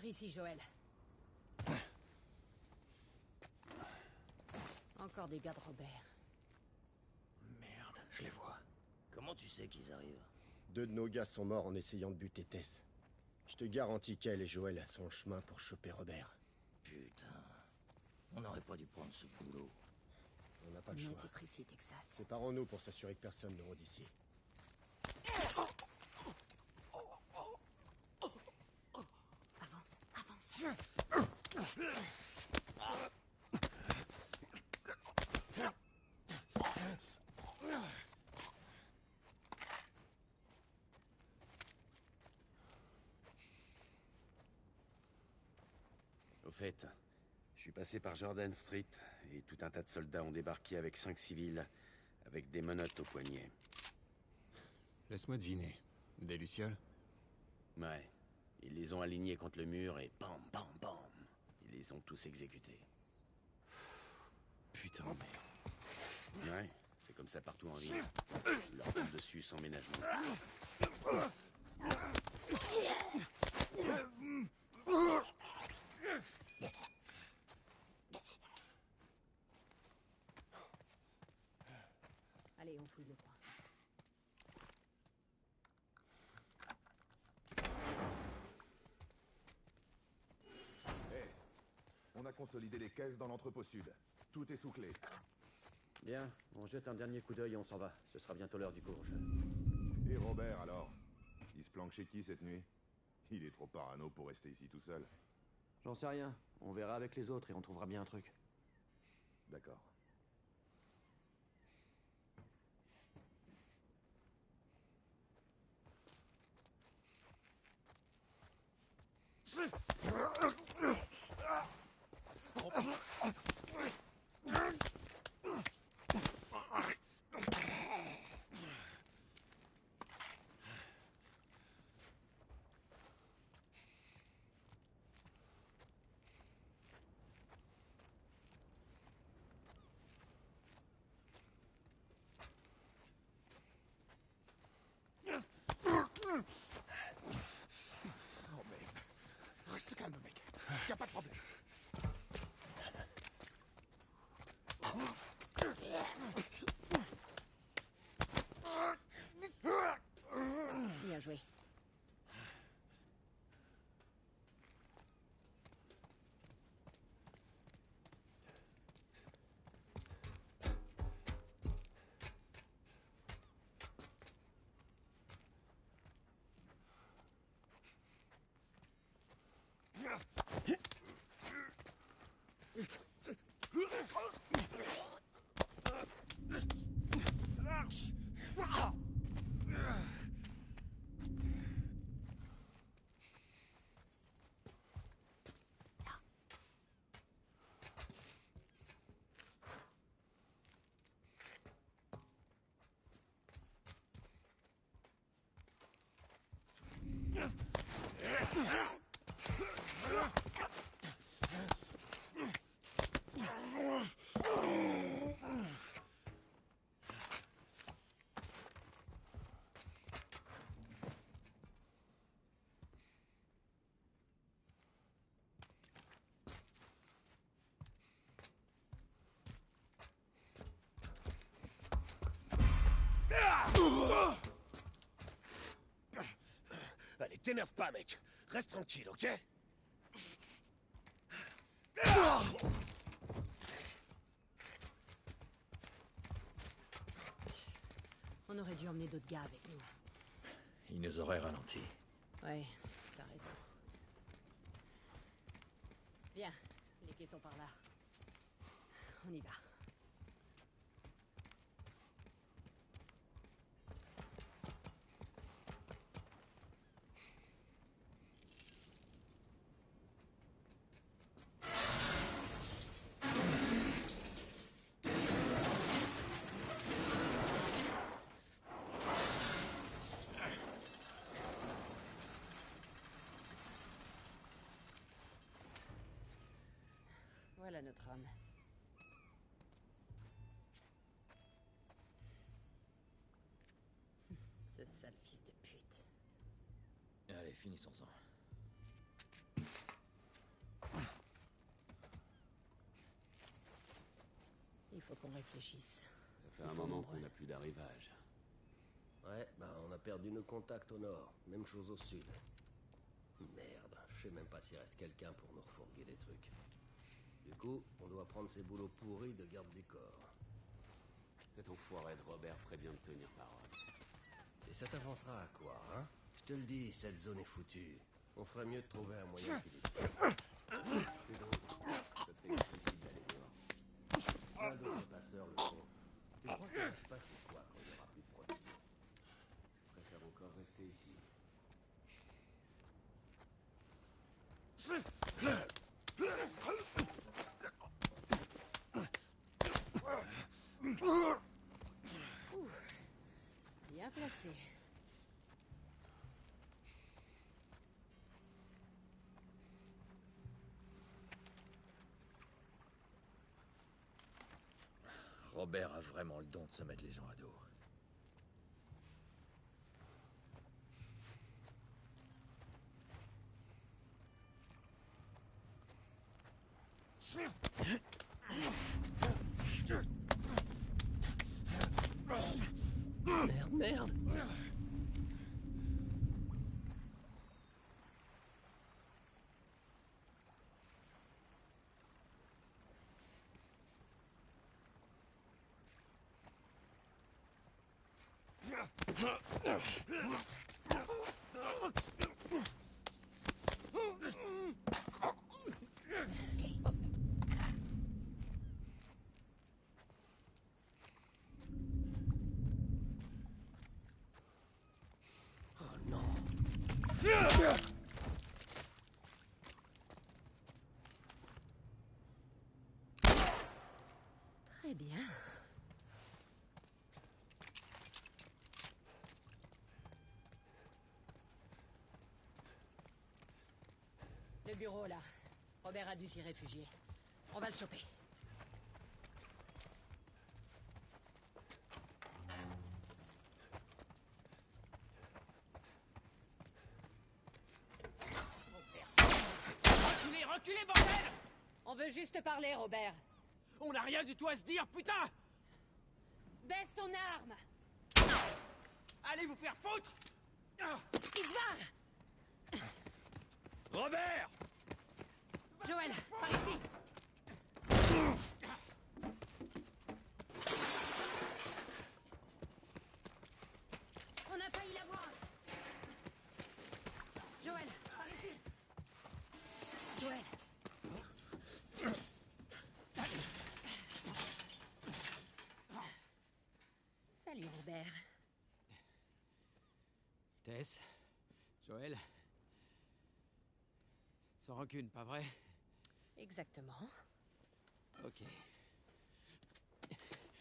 ici, Joël. Encore des gars de Robert. Merde, je les vois. Comment tu sais qu'ils arrivent? 2 de nos gars sont morts en essayant de buter Tess. Je te garantis qu'elle et Joël sont en chemin pour choper Robert. Putain... On n'aurait pas dû prendre ce boulot. On n'a pas le On a choix. été précis, Texas. Séparons-nous pour s'assurer que personne ne rôde ici. Avance, avance. Au fait, je suis passé par Jordan Street et tout un tas de soldats ont débarqué avec 5 civils, avec des menottes au poignet. Laisse-moi deviner. Des lucioles? Ouais. Ils les ont alignés contre le mur et bam, bam, bam. Ils les ont tous exécutés. Putain, merde. Ouais, c'est comme ça partout en ville. Ils leur tombent dessus sans ménagement. Allez, on fouille le coin. On a consolidé les caisses dans l'entrepôt sud. Tout est sous clé. Bien, on jette un dernier coup d'œil et on s'en va. Ce sera bientôt l'heure du courge. Et Robert, alors? Il se planque chez qui cette nuit? Il est trop parano pour rester ici tout seul. J'en sais rien. On verra avec les autres et on trouvera bien un truc. D'accord. Oh merde. Reste calme, mec. Y a pas de problème. Bien joué. Allez, t'énerve pas, mec. Reste tranquille, ok? On aurait dû emmener d'autres gars avec nous. Il nous aurait ralenti. Ouais, t'as raison. Bien, les quais sont par là. On y va. Voilà notre homme. Ce sale fils de pute. Allez, finissons-en. Faut qu'on réfléchisse. Ça fait Ils un sont moment nombreux. qu'on n'a plus d'arrivage. Ouais, on a perdu nos contacts au nord. Même chose au sud. Merde, je sais même pas s'il reste quelqu'un pour nous refourguer des trucs. Du coup, on doit prendre ces boulots pourris de garde du corps. Cet enfoiré de Robert ferait bien de tenir parole. Et ça t'avancera à quoi, hein? Je te le dis, cette zone est foutue. On ferait mieux de trouver un moyen qui plus drôle. Ça fait difficile d'aller dehors. Plein d'autres passeurs le font. Tu crois qu'on va se passer quoi quand il n'y aura plus de protection? Je préfère encore rester ici. Bien placé. Robert a vraiment le don de se mettre les gens à dos. Merde, merde! Très bien. Le bureau, là. Robert a dû s'y réfugier. On va le choper. Reculez, reculez, bordel! On veut juste parler, Robert. On n'a rien du tout à se dire, putain! Baisse ton arme! Allez vous faire foutre! Isvar! Robert! Joël, par ici! On a failli l'avoir! Joël, par ici! Joël! Salut, Robert. Tess, Joël. Sans rancune, pas vrai? Exactement. Ok.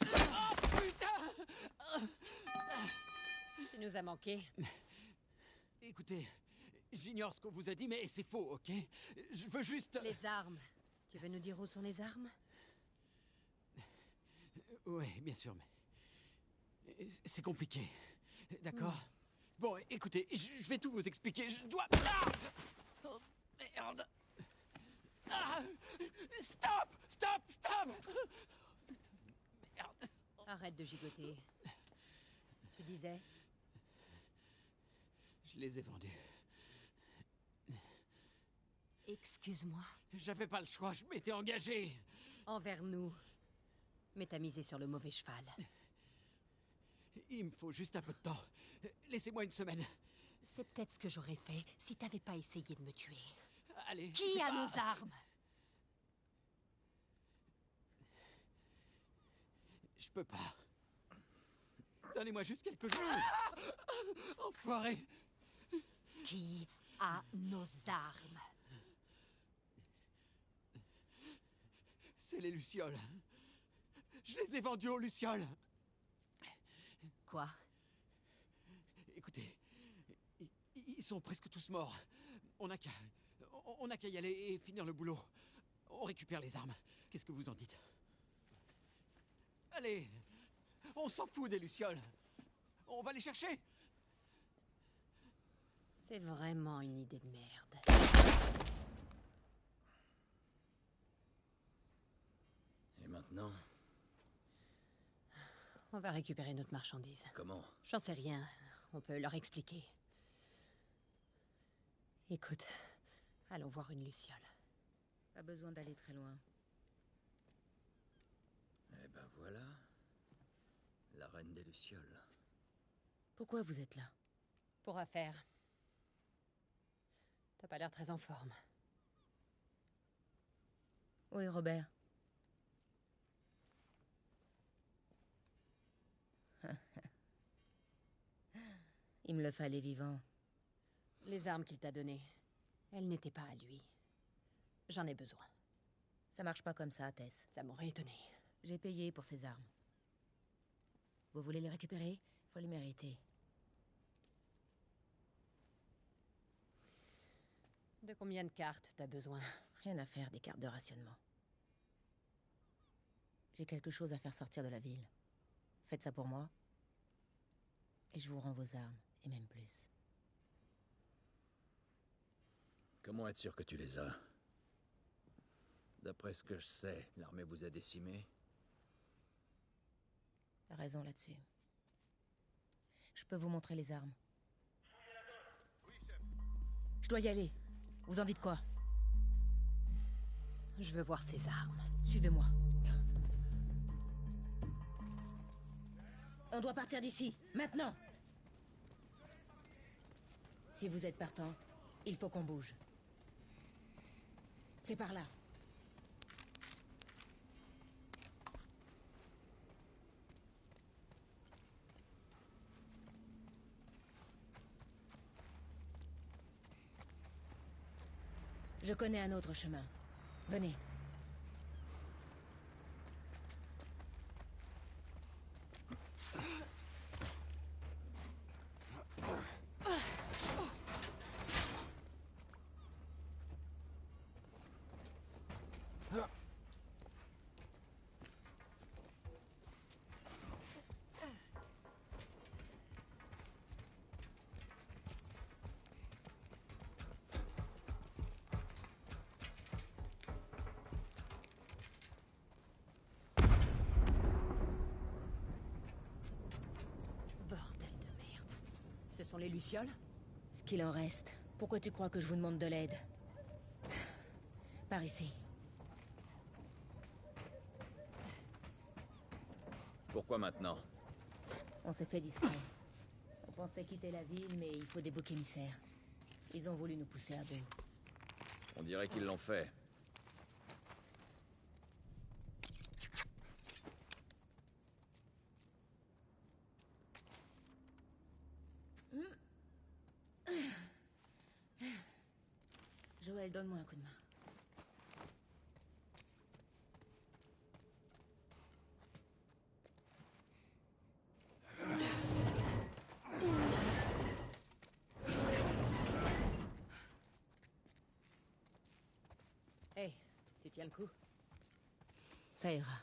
Oh putain! Tu nous as manqué. Écoutez, j'ignore ce qu'on vous a dit, mais c'est faux, ok? Je veux juste... Les armes. Tu veux nous dire où sont les armes? Ouais, bien sûr, mais... C'est compliqué. D'accord? Bon, écoutez, je vais tout vous expliquer. Je dois... Ah! Oh, merde! Ah! Stop! Stop! Stop! Merde! Arrête de gigoter. Tu disais? Je les ai vendus. Excuse-moi. J'avais pas le choix, je m'étais engagé. Envers nous. Mais t'as misé sur le mauvais cheval. Il me faut juste un peu de temps. Laissez-moi une semaine. C'est peut-être ce que j'aurais fait si t'avais pas essayé de me tuer. Allez. Qui a nos armes? Je peux pas. Donnez-moi juste quelques jours. Ah! Enfoiré. Qui a nos armes? C'est les Lucioles. Je les ai vendus aux Lucioles. Quoi? Écoutez, ils sont presque tous morts. On n'a qu'à y aller et finir le boulot. On récupère les armes. Qu'est-ce que vous en dites? Allez, on s'en fout des Lucioles. On va les chercher. C'est vraiment une idée de merde. Et maintenant, On va récupérer notre marchandise. Comment? J'en sais rien. On peut leur expliquer. Écoute, allons voir une luciole. Pas besoin d'aller très loin. Eh ben voilà. La reine des Lucioles. Pourquoi vous êtes là? Pour affaire. T'as pas l'air très en forme. Où est Robert? Il me le fallait vivant. Les armes qu'il t'a données, elles n'étaient pas à lui. J'en ai besoin. Ça marche pas comme ça, Tess. Ça m'aurait étonné. J'ai payé pour ces armes. Vous voulez les récupérer? Faut les mériter. De combien de cartes t'as besoin? Rien à faire des cartes de rationnement. J'ai quelque chose à faire sortir de la ville. Faites ça pour moi. Et je vous rends vos armes, et même plus. Comment être sûr que tu les as? D'après ce que je sais, l'armée vous a décimés. T'as raison là-dessus. Je peux vous montrer les armes. Je dois y aller. Vous en dites quoi? Je veux voir ces armes. Suivez-moi. On doit partir d'ici, maintenant. Si vous êtes partant, il faut qu'on bouge. C'est par là. Je connais un autre chemin. Venez. Bordel de merde. Ce sont les lucioles? Ce qu'il en reste. Pourquoi tu crois que je vous demande de l'aide? Par ici. Pourquoi maintenant? On s'est fait discret. On pensait quitter la ville, mais il faut des boucs émissaires. Ils ont voulu nous pousser à bout. On dirait qu'ils l'ont fait. Joël, donne-moi un coup de main. Hey, tu tiens le coup? Ça ira.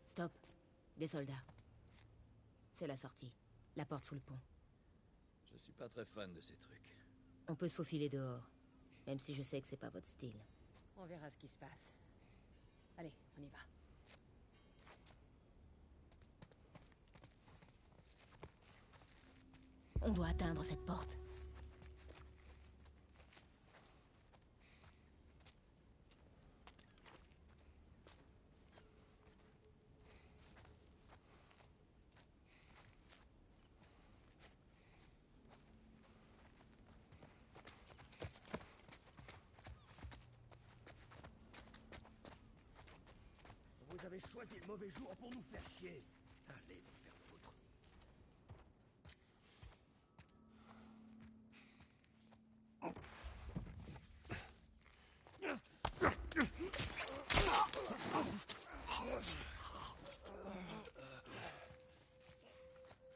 Stop. Des soldats. C'est la sortie. La porte sous le pont. Je suis pas très fan de ces trucs. On peut se faufiler dehors. Même si je sais que c'est pas votre style. On verra ce qui se passe. Allez, on y va. On doit atteindre cette porte. Vous avez choisi le mauvais jour pour nous faire chier. Allez vous faire foutre.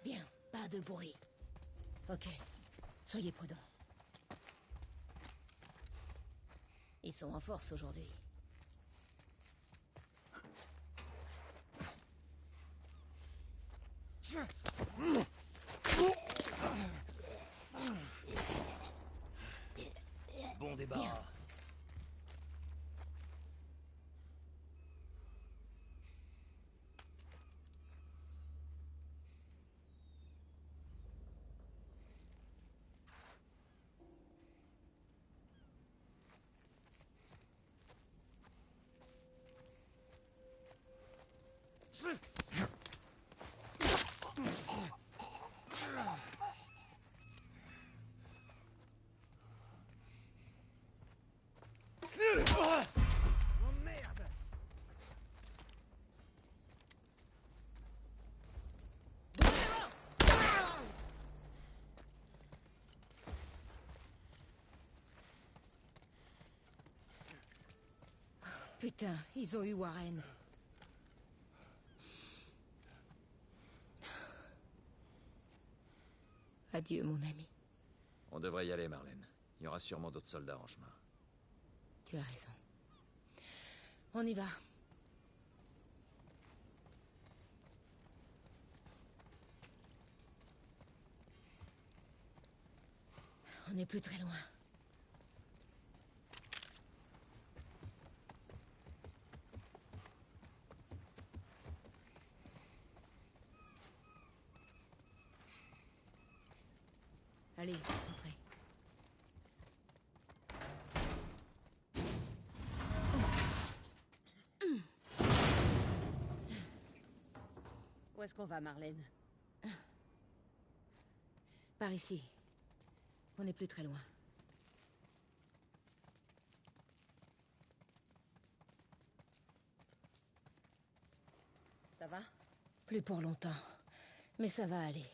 Bien, pas de bruit. Ok, soyez prudents. Ils sont en force aujourd'hui. Bon débat. Putain, ils ont eu Warren. Adieu, mon ami. On devrait y aller, Marlène. Il y aura sûrement d'autres soldats en chemin. Tu as raison. On y va. On n'est plus très loin. Allez, entrez. Où est-ce qu'on va, Marlène? Par ici. On n'est plus très loin. Ça va? Plus pour longtemps. Mais ça va aller.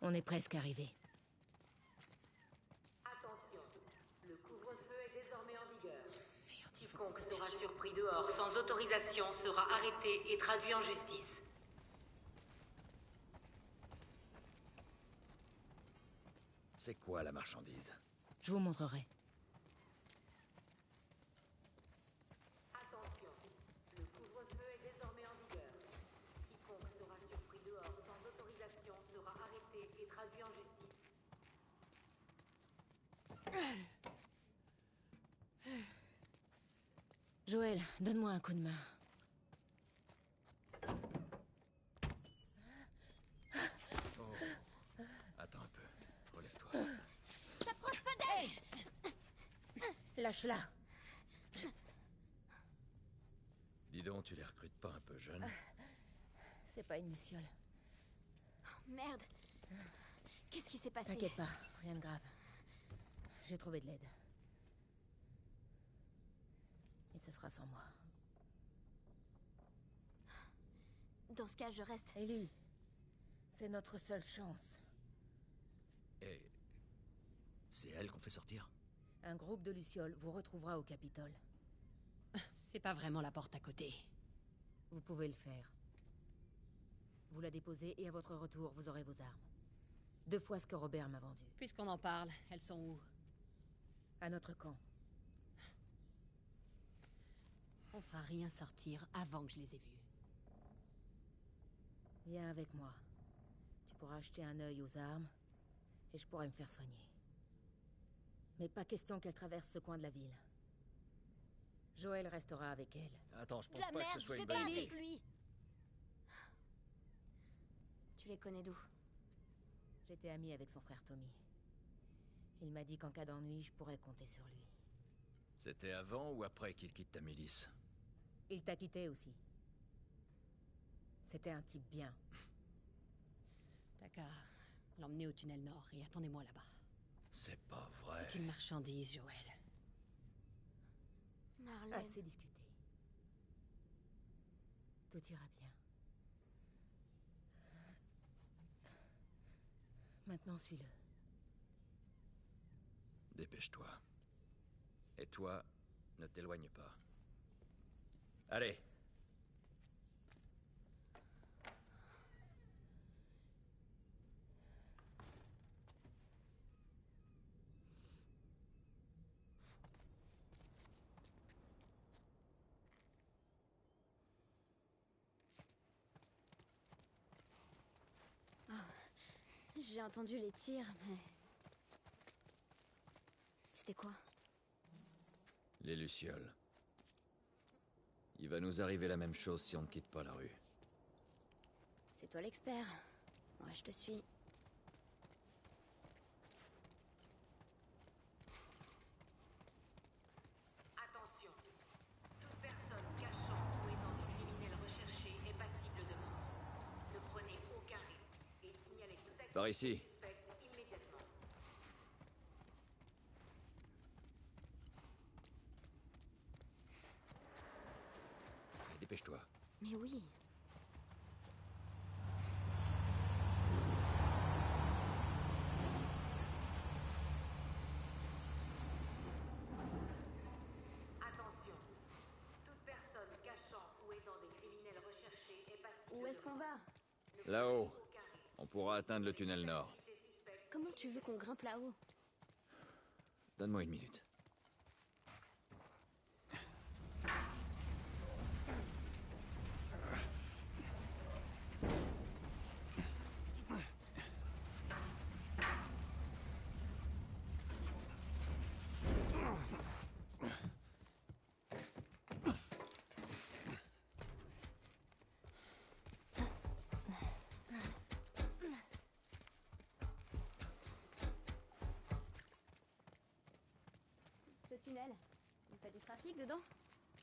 On est presque arrivé. Attention, le couvre-feu est désormais en vigueur. Quiconque sera surpris dehors sans autorisation sera arrêté et traduit en justice. C'est quoi la marchandise? Je vous montrerai. Attention, le couvre-feu est désormais en vigueur. Quiconque sera surpris dehors sans autorisation sera arrêté et traduit en justice. Joël, donne-moi un coup de main. Oh. Attends un peu. Relève-toi. T'approches pas d'elle! Lâche-la. Dis donc, tu les recrutes pas un peu jeunes? C'est pas une luciole. Merde. Qu'est-ce qui s'est passé? T'inquiète pas, rien de grave. J'ai trouvé de l'aide. Et ce sera sans moi. Dans ce cas, je reste. Ellie, c'est notre seule chance. Et... c'est elle qu'on fait sortir? Un groupe de lucioles vous retrouvera au Capitole. C'est pas vraiment la porte à côté. Vous pouvez le faire. Vous la déposez et à votre retour, vous aurez vos armes. 2 fois ce que Robert m'a vendu. Puisqu'on en parle, elles sont où? À notre camp. On fera rien sortir avant que je les ai vues. Viens avec moi. Tu pourras acheter un œil aux armes, et je pourrai me faire soigner. Mais pas question qu'elle traverse ce coin de la ville. Joël restera avec elle. Attends, je De pense la pas merde, que ce soit je une fais bonne pas idée. avec lui. Tu les connais d'où? J'étais amie avec son frère Tommy. Il m'a dit qu'en cas d'ennui, je pourrais compter sur lui. C'était avant ou après qu'il quitte ta milice? Il t'a quitté aussi. C'était un type bien. T'as qu'à l'emmener au tunnel nord et attendez-moi là-bas. C'est pas vrai. C'est qu'une marchandise, Joël. Marlène. Assez discuté. Tout ira bien. Maintenant, suis-le. Dépêche-toi. Et toi, ne t'éloigne pas. Allez. J'ai entendu les tirs, mais... C'était quoi? Les Lucioles. Il va nous arriver la même chose si on ne quitte pas la rue. C'est toi l'expert. Moi, je te suis. Attention. Toute personne cachant ou étant des criminels recherchés est passible de mort. Ne prenez aucun risque et signalez toute activité Par ici. suspecte immédiatement. Allez, dépêche-toi. Mais oui. Attention. Toute personne cachant ou étant des criminels recherchés est passible Où est-ce qu'on va? Là-haut. On pourra atteindre le tunnel nord. Comment tu veux qu'on grimpe là-haut? Donne-moi une minute. Ce tunnel, il fait du trafic dedans?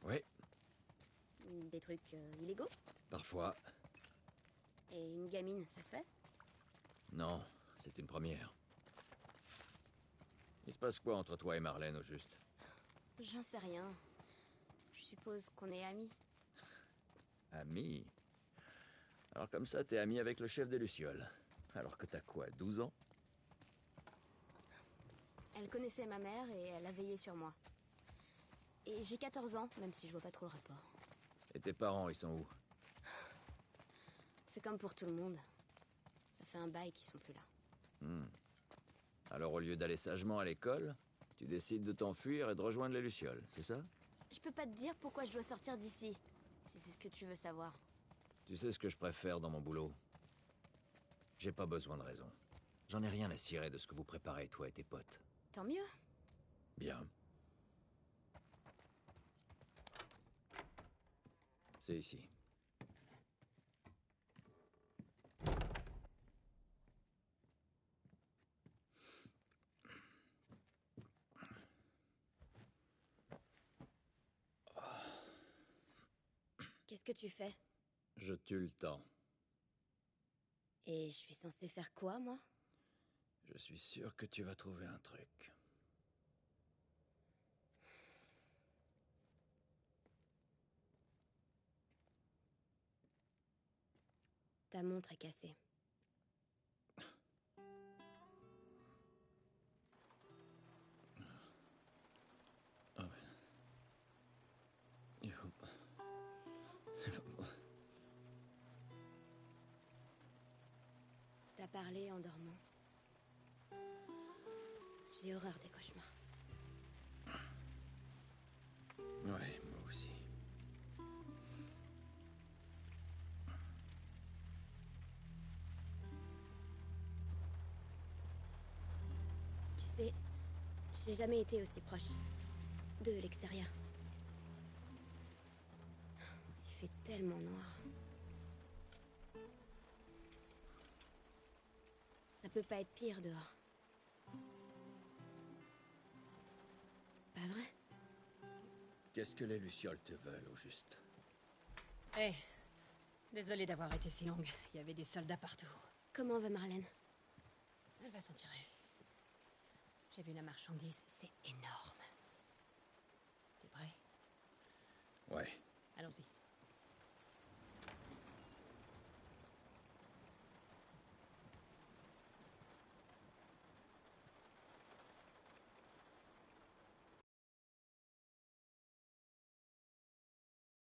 Oui, Des trucs illégaux? parfois. Et une gamine, ça se fait? Non, c'est une première. Il se passe quoi entre toi et Marlène, au juste? J'en sais rien. Je suppose qu'on est amis. Ami? Alors comme ça, t'es ami avec le chef des Lucioles. Alors que t'as quoi, 12 ans? Elle connaissait ma mère et elle a veillé sur moi. Et j'ai 14 ans, même si je vois pas trop le rapport. Et tes parents, ils sont où? C'est comme pour tout le monde. Ça fait un bail qu'ils sont plus là. Alors au lieu d'aller sagement à l'école, tu décides de t'enfuir et de rejoindre les Lucioles, c'est ça? Je peux pas te dire pourquoi je dois sortir d'ici, si c'est ce que tu veux savoir. Tu sais ce que je préfère dans mon boulot? J'ai pas besoin de raison. J'en ai rien à cirer de ce que vous préparez, toi et tes potes. Tant mieux. Bien. C'est ici. Qu'est-ce que tu fais? Je tue le temps. Et je suis censée faire quoi, moi? Je suis sûr que tu vas trouver un truc. Ta montre est cassée. Ah ouais. Il faut pas... T'as parlé en dormant. J'ai horreur des cauchemars. Ouais, moi aussi. Tu sais, j'ai jamais été aussi proche de l'extérieur. Il fait tellement noir. Ça peut pas être pire dehors. Pas vrai? Qu'est-ce que les Lucioles te veulent, au juste? Hé, désolée d'avoir été si longue. Il y avait des soldats partout. Comment va Marlène? Elle va s'en tirer. J'ai vu la marchandise, c'est énorme. T'es prêt? Ouais. Allons-y.